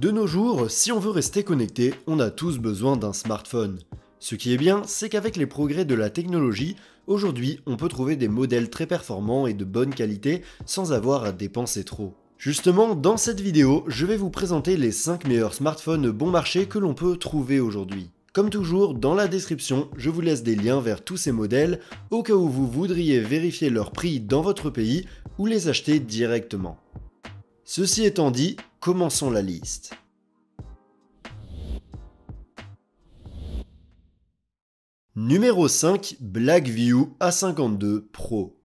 De nos jours, si on veut rester connecté, on a tous besoin d'un smartphone. Ce qui est bien, c'est qu'avec les progrès de la technologie, aujourd'hui on peut trouver des modèles très performants et de bonne qualité sans avoir à dépenser trop. Justement, dans cette vidéo, je vais vous présenter les 5 meilleurs smartphones bon marché que l'on peut trouver aujourd'hui. Comme toujours, dans la description, je vous laisse des liens vers tous ces modèles au cas où vous voudriez vérifier leur prix dans votre pays ou les acheter directement. Ceci étant dit, commençons la liste. Numéro 5, Blackview A52 Pro.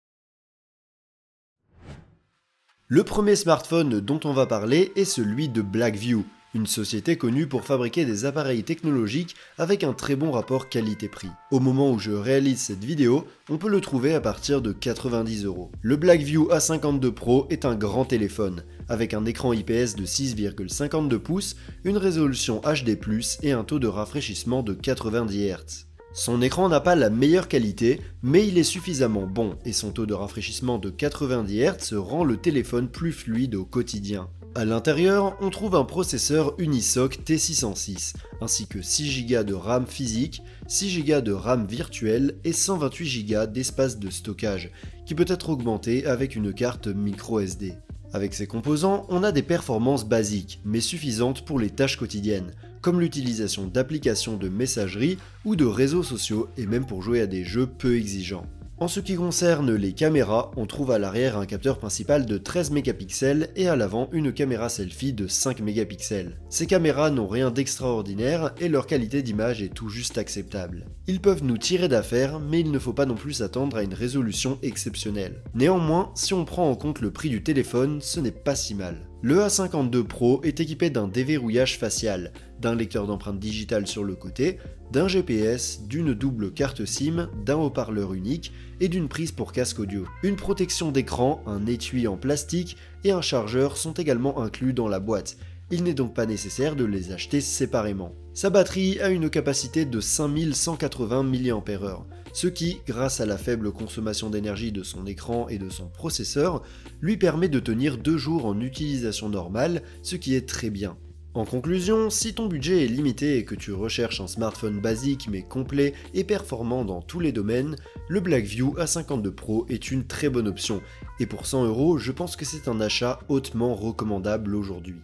Le premier smartphone dont on va parler est celui de Blackview, une société connue pour fabriquer des appareils technologiques avec un très bon rapport qualité-prix. Au moment où je réalise cette vidéo, on peut le trouver à partir de 90 €. Le Blackview A52 Pro est un grand téléphone, avec un écran IPS de 6,52 pouces, une résolution HD+, et un taux de rafraîchissement de 90 Hz. Son écran n'a pas la meilleure qualité, mais il est suffisamment bon, et son taux de rafraîchissement de 90 Hz rend le téléphone plus fluide au quotidien. À l'intérieur, on trouve un processeur Unisoc T606, ainsi que 6 Go de RAM physique, 6 Go de RAM virtuelle et 128 Go d'espace de stockage, qui peut être augmenté avec une carte microSD. Avec ces composants, on a des performances basiques, mais suffisantes pour les tâches quotidiennes, comme l'utilisation d'applications de messagerie ou de réseaux sociaux, et même pour jouer à des jeux peu exigeants. En ce qui concerne les caméras, on trouve à l'arrière un capteur principal de 13 mégapixels et à l'avant une caméra selfie de 5 mégapixels. Ces caméras n'ont rien d'extraordinaire et leur qualité d'image est tout juste acceptable. Ils peuvent nous tirer d'affaire, mais il ne faut pas non plus s'attendre à une résolution exceptionnelle. Néanmoins, si on prend en compte le prix du téléphone, ce n'est pas si mal. Le A52 Pro est équipé d'un déverrouillage facial, d'un lecteur d'empreintes digitales sur le côté, d'un GPS, d'une double carte SIM, d'un haut-parleur unique et d'une prise pour casque audio. Une protection d'écran, un étui en plastique et un chargeur sont également inclus dans la boîte. Il n'est donc pas nécessaire de les acheter séparément. Sa batterie a une capacité de 5180 mAh, ce qui, grâce à la faible consommation d'énergie de son écran et de son processeur, lui permet de tenir 2 jours en utilisation normale, ce qui est très bien. En conclusion, si ton budget est limité et que tu recherches un smartphone basique mais complet et performant dans tous les domaines, le Blackview A52 Pro est une très bonne option, et pour 100 €, je pense que c'est un achat hautement recommandable aujourd'hui.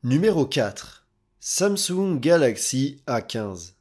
Numéro 4. Samsung Galaxy A15.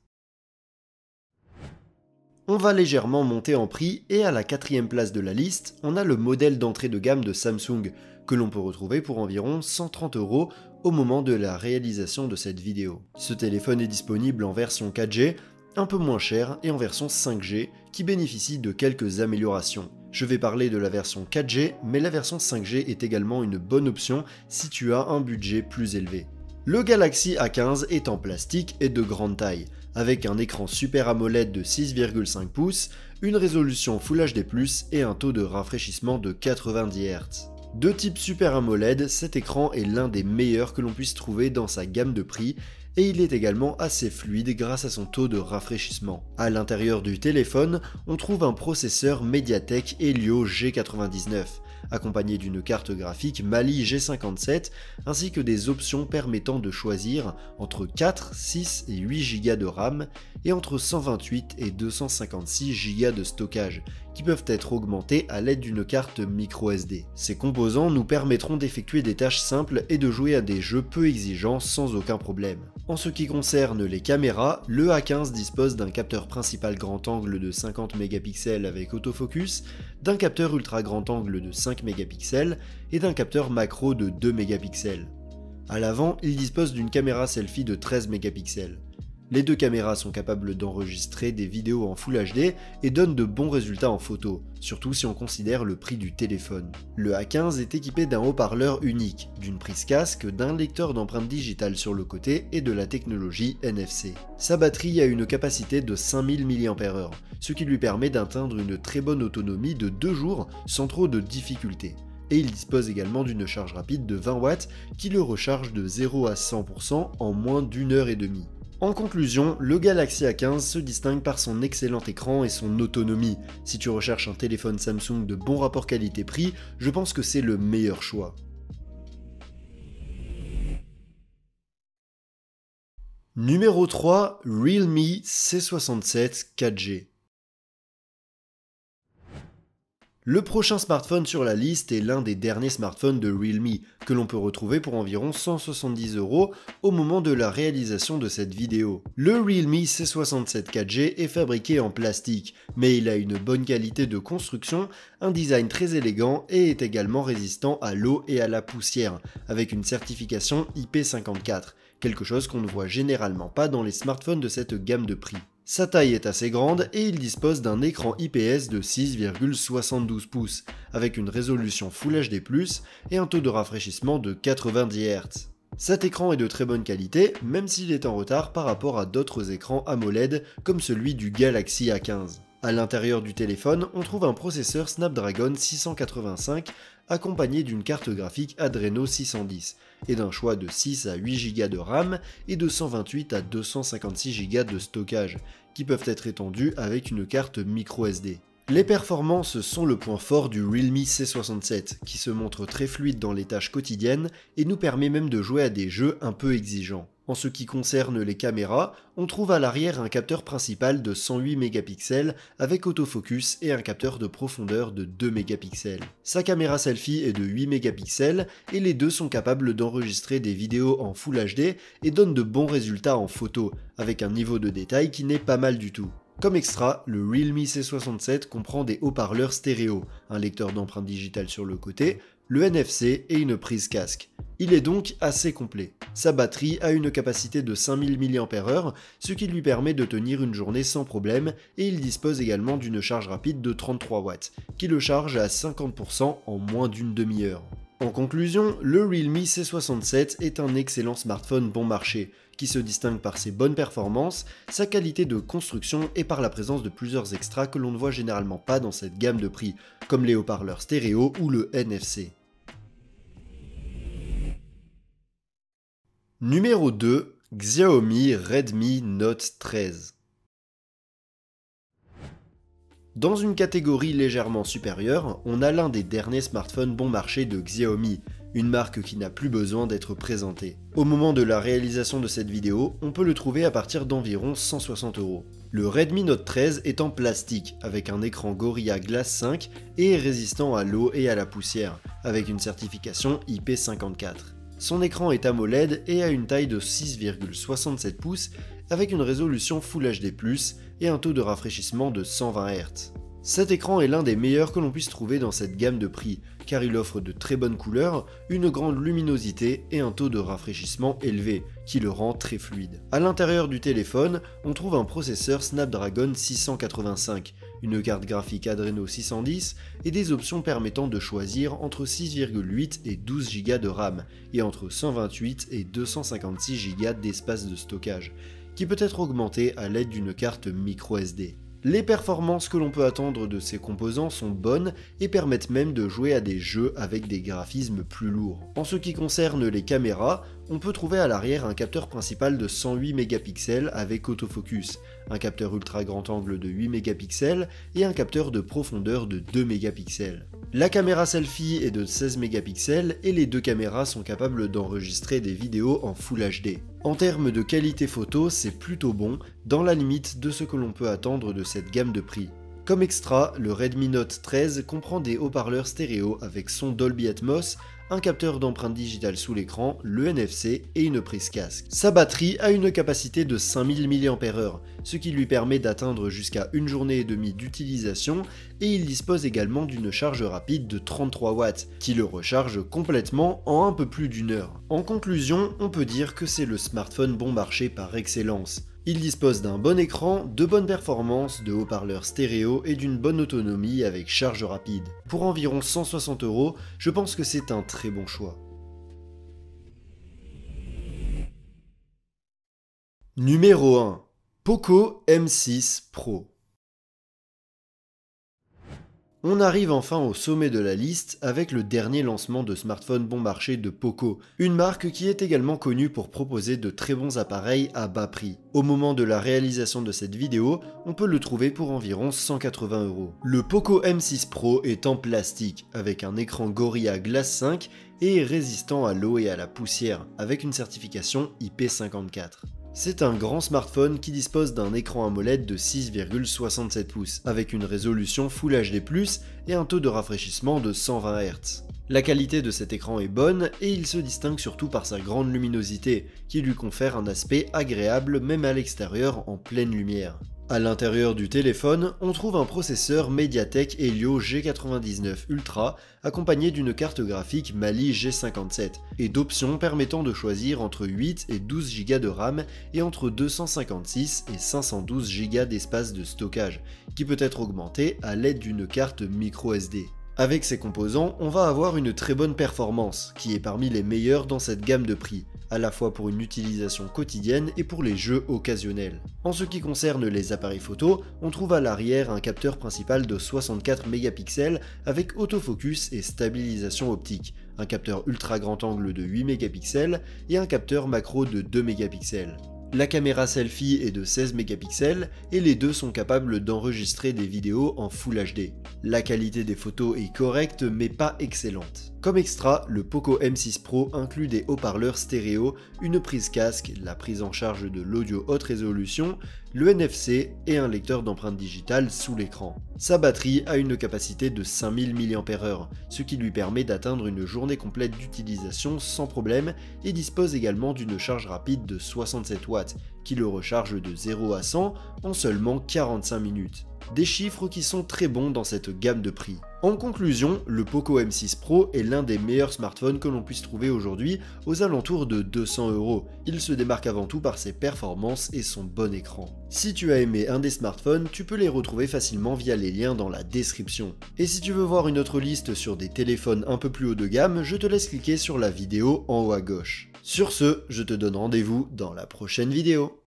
On va légèrement monter en prix et à la 4e place de la liste, on a le modèle d'entrée de gamme de Samsung, que l'on peut retrouver pour environ 130 € au moment de la réalisation de cette vidéo. Ce téléphone est disponible en version 4G, un peu moins cher, et en version 5G, qui bénéficie de quelques améliorations. Je vais parler de la version 4G, mais la version 5G est également une bonne option si tu as un budget plus élevé. Le Galaxy A15 est en plastique et de grande taille, avec un écran Super AMOLED de 6,5 pouces, une résolution Full HD+, et un taux de rafraîchissement de 90 Hz. De type Super AMOLED, cet écran est l'un des meilleurs que l'on puisse trouver dans sa gamme de prix, et il est également assez fluide grâce à son taux de rafraîchissement. À l'intérieur du téléphone, on trouve un processeur MediaTek Helio G99, accompagné d'une carte graphique Mali G57, ainsi que des options permettant de choisir entre 4, 6 et 8 Go de RAM, et entre 128 et 256 Go de stockage, qui peuvent être augmentés à l'aide d'une carte microSD. Ces composants nous permettront d'effectuer des tâches simples et de jouer à des jeux peu exigeants sans aucun problème. En ce qui concerne les caméras, le A15 dispose d'un capteur principal grand angle de 50 mégapixels avec autofocus, d'un capteur ultra grand angle de 5 mégapixels et d'un capteur macro de 2 mégapixels. À l'avant, il dispose d'une caméra selfie de 13 mégapixels. Les deux caméras sont capables d'enregistrer des vidéos en Full HD et donnent de bons résultats en photo, surtout si on considère le prix du téléphone. Le A15 est équipé d'un haut-parleur unique, d'une prise casque, d'un lecteur d'empreintes digitales sur le côté et de la technologie NFC. Sa batterie a une capacité de 5000 mAh, ce qui lui permet d'atteindre une très bonne autonomie de 2 jours sans trop de difficultés. Et il dispose également d'une charge rapide de 20 watts qui le recharge de 0 à 100% en moins d'1 heure et demie. En conclusion, le Galaxy A15 se distingue par son excellent écran et son autonomie. Si tu recherches un téléphone Samsung de bon rapport qualité-prix, je pense que c'est le meilleur choix. Numéro 3, Realme C67 4G. Le prochain smartphone sur la liste est l'un des derniers smartphones de Realme, que l'on peut retrouver pour environ 170 € au moment de la réalisation de cette vidéo. Le Realme C67 4G est fabriqué en plastique, mais il a une bonne qualité de construction, un design très élégant et est également résistant à l'eau et à la poussière, avec une certification IP54, quelque chose qu'on ne voit généralement pas dans les smartphones de cette gamme de prix. Sa taille est assez grande et il dispose d'un écran IPS de 6,72 pouces, avec une résolution Full HD+, et un taux de rafraîchissement de 90 Hz. Cet écran est de très bonne qualité, même s'il est en retard par rapport à d'autres écrans AMOLED comme celui du Galaxy A15. À l'intérieur du téléphone, on trouve un processeur Snapdragon 685 accompagné d'une carte graphique Adreno 610 et d'un choix de 6 à 8 Go de RAM et de 128 à 256 Go de stockage, qui peuvent être étendus avec une carte microSD. Les performances sont le point fort du Realme C67, qui se montre très fluide dans les tâches quotidiennes et nous permet même de jouer à des jeux un peu exigeants. En ce qui concerne les caméras, on trouve à l'arrière un capteur principal de 108 mégapixels avec autofocus et un capteur de profondeur de 2 mégapixels. Sa caméra selfie est de 8 mégapixels et les deux sont capables d'enregistrer des vidéos en Full HD et donnent de bons résultats en photo, avec un niveau de détail qui n'est pas mal du tout. Comme extra, le Realme C67 comprend des haut-parleurs stéréo, un lecteur d'empreintes digitales sur le côté, le NFC et une prise casque. Il est donc assez complet. Sa batterie a une capacité de 5000 mAh, ce qui lui permet de tenir une journée sans problème, et il dispose également d'une charge rapide de 33 watts, qui le charge à 50% en moins d'une demi-heure. En conclusion, le Realme C67 est un excellent smartphone bon marché, qui se distingue par ses bonnes performances, sa qualité de construction et par la présence de plusieurs extras que l'on ne voit généralement pas dans cette gamme de prix, comme les haut-parleurs stéréo ou le NFC. Numéro 2, Xiaomi Redmi Note 13. Dans une catégorie légèrement supérieure, on a l'un des derniers smartphones bon marché de Xiaomi, une marque qui n'a plus besoin d'être présentée. Au moment de la réalisation de cette vidéo, on peut le trouver à partir d'environ 160 €. Le Redmi Note 13 est en plastique, avec un écran Gorilla Glass 5 et est résistant à l'eau et à la poussière, avec une certification IP54. Son écran est AMOLED et a une taille de 6,67 pouces avec une résolution Full HD+, et un taux de rafraîchissement de 120 Hz. Cet écran est l'un des meilleurs que l'on puisse trouver dans cette gamme de prix, car il offre de très bonnes couleurs, une grande luminosité et un taux de rafraîchissement élevé, qui le rend très fluide. À l'intérieur du téléphone, on trouve un processeur Snapdragon 685, une carte graphique Adreno 610 et des options permettant de choisir entre 6,8 et 12 Go de RAM, et entre 128 et 256 Go d'espace de stockage, qui peut être augmenté à l'aide d'une carte microSD. Les performances que l'on peut attendre de ces composants sont bonnes et permettent même de jouer à des jeux avec des graphismes plus lourds. En ce qui concerne les caméras, on peut trouver à l'arrière un capteur principal de 108 mégapixels avec autofocus, un capteur ultra grand angle de 8 mégapixels et un capteur de profondeur de 2 mégapixels. La caméra selfie est de 16 mégapixels et les deux caméras sont capables d'enregistrer des vidéos en Full HD. En termes de qualité photo, c'est plutôt bon, dans la limite de ce que l'on peut attendre de cette gamme de prix. Comme extra, le Redmi Note 13 comprend des haut-parleurs stéréo avec son Dolby Atmos, un capteur d'empreinte digitale sous l'écran, le NFC et une prise casque. Sa batterie a une capacité de 5000 mAh, ce qui lui permet d'atteindre jusqu'à une journée et demie d'utilisation, et il dispose également d'une charge rapide de 33 watts, qui le recharge complètement en un peu plus d'une heure. En conclusion, on peut dire que c'est le smartphone bon marché par excellence. Il dispose d'un bon écran, de bonnes performances, de haut-parleurs stéréo et d'une bonne autonomie avec charge rapide. Pour environ 160 €, je pense que c'est un très bon choix. Numéro 1. Poco M6 Pro. On arrive enfin au sommet de la liste avec le dernier lancement de smartphone bon marché de Poco, une marque qui est également connue pour proposer de très bons appareils à bas prix. Au moment de la réalisation de cette vidéo, on peut le trouver pour environ 180 €. Le Poco M6 Pro est en plastique, avec un écran Gorilla Glass 5 et est résistant à l'eau et à la poussière, avec une certification IP54. C'est un grand smartphone qui dispose d'un écran AMOLED de 6,67 pouces, avec une résolution Full HD+, et un taux de rafraîchissement de 120 Hz. La qualité de cet écran est bonne, et il se distingue surtout par sa grande luminosité, qui lui confère un aspect agréable même à l'extérieur en pleine lumière. À l'intérieur du téléphone, on trouve un processeur MediaTek Helio G99 Ultra accompagné d'une carte graphique Mali G57 et d'options permettant de choisir entre 8 et 12 Go de RAM et entre 256 et 512 Go d'espace de stockage, qui peut être augmenté à l'aide d'une carte microSD. Avec ces composants, on va avoir une très bonne performance, qui est parmi les meilleures dans cette gamme de prix, à la fois pour une utilisation quotidienne et pour les jeux occasionnels. En ce qui concerne les appareils photo, on trouve à l'arrière un capteur principal de 64 mégapixels avec autofocus et stabilisation optique, un capteur ultra grand angle de 8 mégapixels et un capteur macro de 2 mégapixels. La caméra selfie est de 16 mégapixels et les deux sont capables d'enregistrer des vidéos en Full HD. La qualité des photos est correcte mais pas excellente. Comme extra, le Poco M6 Pro inclut des haut-parleurs stéréo, une prise casque, la prise en charge de l'audio haute résolution, le NFC et un lecteur d'empreintes digitales sous l'écran. Sa batterie a une capacité de 5000 mAh, ce qui lui permet d'atteindre une journée complète d'utilisation sans problème et dispose également d'une charge rapide de 67 watts, qui le recharge de 0 à 100 en seulement 45 minutes. Des chiffres qui sont très bons dans cette gamme de prix. En conclusion, le Poco M6 Pro est l'un des meilleurs smartphones que l'on puisse trouver aujourd'hui aux alentours de 200 €. Il se démarque avant tout par ses performances et son bon écran. Si tu as aimé un des smartphones, tu peux les retrouver facilement via les liens dans la description. Et si tu veux voir une autre liste sur des téléphones un peu plus haut de gamme, je te laisse cliquer sur la vidéo en haut à gauche. Sur ce, je te donne rendez-vous dans la prochaine vidéo.